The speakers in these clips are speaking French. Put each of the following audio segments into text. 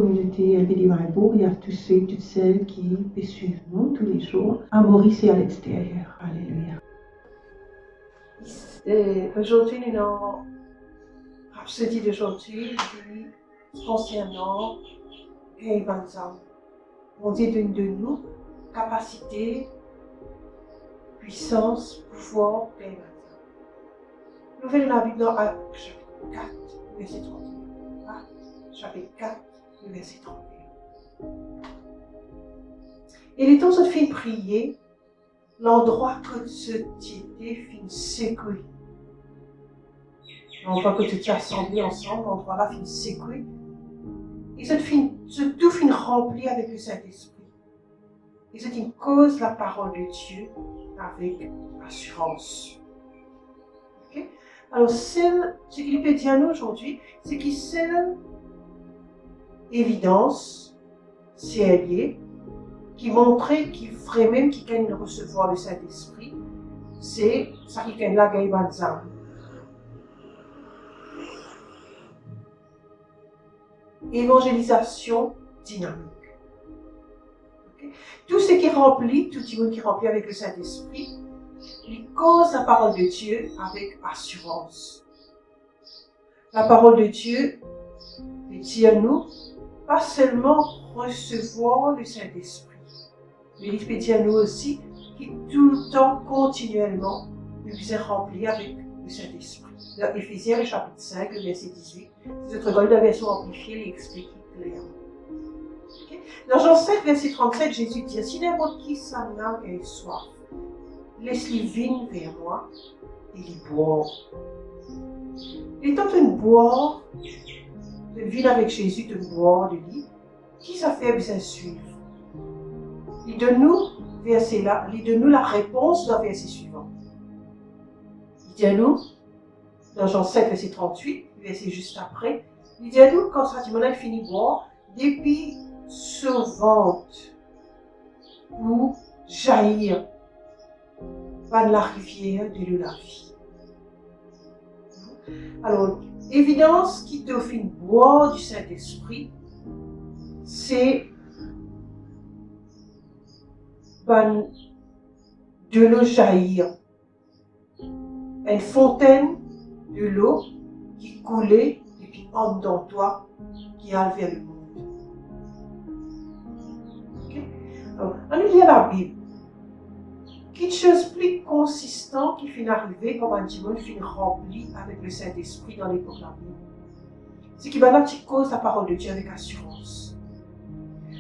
communauté LBD Maribor et à tous ceux et toutes celles qui suivent nous tous les jours à Maurice et à l'extérieur. Alléluia. Aujourd'hui, nous avons Rhapsodie d'aujourd'hui concernant Evanzam. On dit d'une de nous capacité, puissance, pouvoir d'Evanzam. Nous venons la Bible dans Actes chapitre 4, verset 31. Actes chapitre 4, verset 31. Et les temps se fin prier, l'endroit que ce était fin secoué. L'endroit que tu t'es assemblé ensemble, l'endroit là fin secoué. Et tout fin rempli avec le Saint-Esprit. Et c'est une cause la parole de Dieu avec assurance. Okay? Alors, ce qu'il peut dire nous aujourd'hui, c'est que c'est évidence, c'est lié, qui montrait qu'il ferait même qu'il gagne recevoir le Saint-Esprit, c'est ça qui gagne la gagne Banzam. Évangélisation dynamique. Okay? Tout ce qui remplit, tout le monde qui remplit avec le Saint-Esprit, il cause la parole de Dieu avec assurance. La parole de Dieu veut dire nous, pas seulement recevoir le Saint-Esprit, mais il peut dire nous aussi qui tout le temps, continuellement, nous sommes remplis avec le Saint-Esprit. Dans Éphésiens, chapitre 5, verset 18, si votre regardez la version amplifiée, il explique clairement. Okay? Dans Jean 7, verset 37, Jésus dit, si n'importe qui s'en a et soif, laisse-les venir vers moi et les boire. Étant de boire, de vivre avec Jésus, de boire de lui, qui ça fait besoin de suivre? Il donne nous, verset là, il donne nous la réponse dans le verset suivant. Il dit à nous, dans Jean 7, verset 38, verset juste après, il dit à nous, quand ce moment-là, il finit de boire, depuis ce ventre pour jaillir par la rivière de la vie. Alors, évidence qui te fait boire du Saint-Esprit, c'est de l'eau jaillir. Une fontaine de l'eau qui coulait et puis entre dans toi, qui a vers le monde. Okay? Alors, on lit la Bible. Quelque chose plus consistant qui finit arriver comme un diamant finit rempli avec le Saint-Esprit dans l'époque de la Bible. C'est qu'il y a une petite cause la parole de Dieu avec assurance.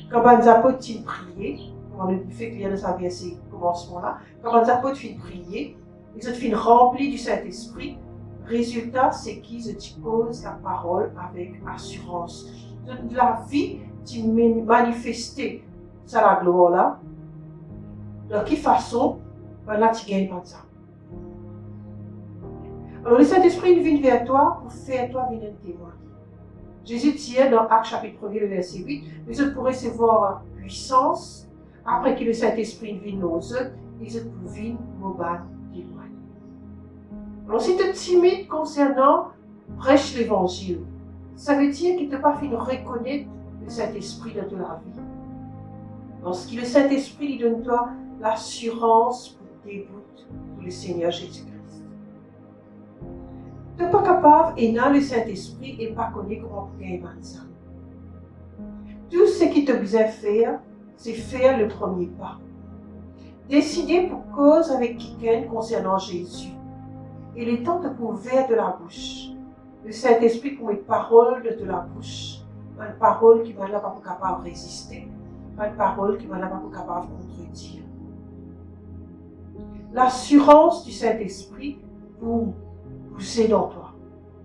Quand les apôtres finissent prier, comme on a fait lire dans sa verset commencement-là, quand les apôtres finissent prier, ils finissent remplis du Saint-Esprit. Résultat, c'est qu'ils cause la parole avec assurance. De la vie, tu manifester ça la gloire là. De quelle façon? Là, tu gagnes pas ça. Alors, le Saint-Esprit vient vers toi pour faire toi venir témoin. Jésus dit dans Actes chapitre 1, le verset 8, les autres pour recevoir puissance, après que le Saint-Esprit vienne aux autres, les autres pour venir mobile témoin. Alors, si tu es timide concernant prêche l'évangile, ça veut dire qu'il ne t'a pas fait reconnaître le Saint-Esprit dans ta vie. Lorsque le Saint-Esprit lui donne toi l'assurance pour déboute pour le Seigneur Jésus-Christ. Tu n'es pas capable et n'a le Saint-Esprit et pas connaître comment gagner ça. Tout ce qui te besoin faire, c'est faire le premier pas. Décider pour cause avec quelqu'un concernant Jésus. Et le temps de ouvrir de la bouche. Le Saint-Esprit pour les paroles de la bouche. Une parole qui va là pas capable de résister. Une parole qui va là pas capable de contredire. L'assurance du Saint-Esprit pour pousser dans toi,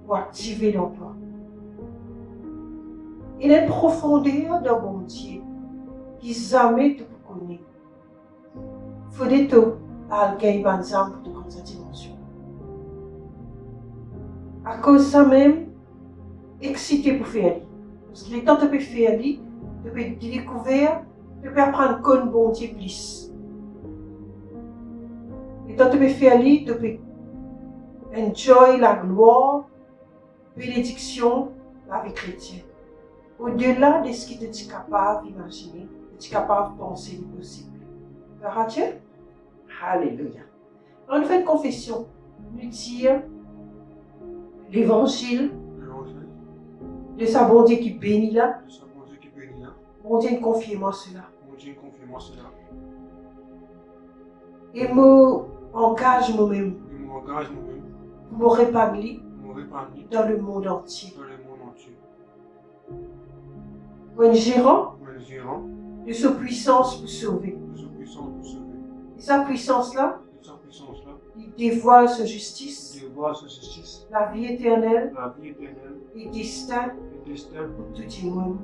pour activer dans toi. Et la profondeur d'un bon Dieu qui jamais te connaît. Il faut des taux à gagner banzam pour te connaître cette dimension. À cause de ça même, excité pour faire lui. Parce que les temps tu peux faire lui, tu peux découvrir, tu peux apprendre comme bon Dieu plus. Et quand tu peux faire lui, tu peux enjoy la gloire, bénédiction, la vie chrétienne. au-delà de ce qui te est capable d'imaginer, tu es capable de penser le possible. Verras-tu? Alléluia. On fait une confession. Nous dire l'évangile de sa bonté qui bénit là. Mon Dieu, confie-moi cela. Et m'engage moi-même pour me répandre dans le monde entier. Un gérant de sa puissance pour sauver. Et sa puissance-là, il dévoile sa justice, la vie éternelle et destin pour tout le monde.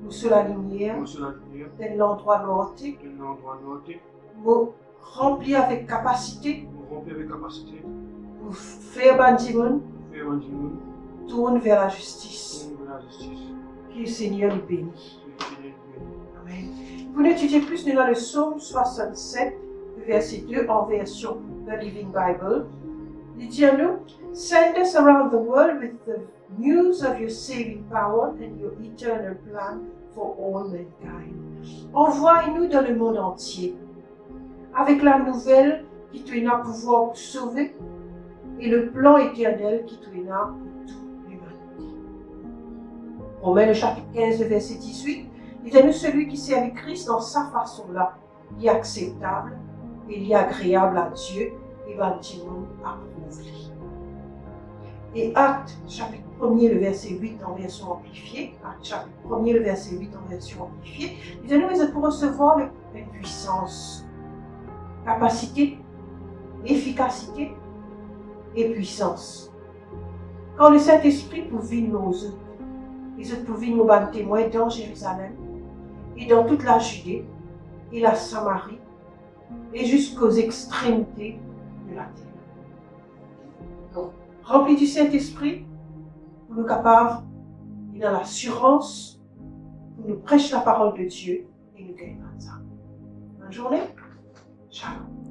Pour sur la lumière, de l'endroit nordique, me remplir avec capacité pour faire bâtiment, tourne vers la justice. Que le Seigneur le bénisse. Amen. Pour étudier plus, nous dans le psaume 67, verset 2 en version The Living Bible. Il dit à nous, send us around the world with the news of your saving power and your eternal plan for all mankind. Envoie-nous dans le monde entier avec la nouvelle qui te a pouvoir pour sauver et le plan éternel qui te a pour toute l'humanité. Romains le chapitre 15, verset 18, il est celui qui servit Christ dans sa façon-là, qui est acceptable et qui est agréable à Dieu et bâtiment approuvé. Et Actes, chapitre 1er, le verset 8 en version amplifiée, Actes, chapitre 1er, le verset 8 en version amplifiée, il est pour recevoir une puissance, capacité, efficacité et puissance. Quand le Saint-Esprit pour vivre nos œuvres, les autres pour vivre nos bonnes témoins dans Jérusalem et dans toute la Judée et la Samarie et jusqu'aux extrémités de la terre. Donc, remplis du Saint-Esprit, pour nous capables, et dans l'assurance, pour nous prêcher la parole de Dieu et nous gagnons ça. Bonne journée. Ciao.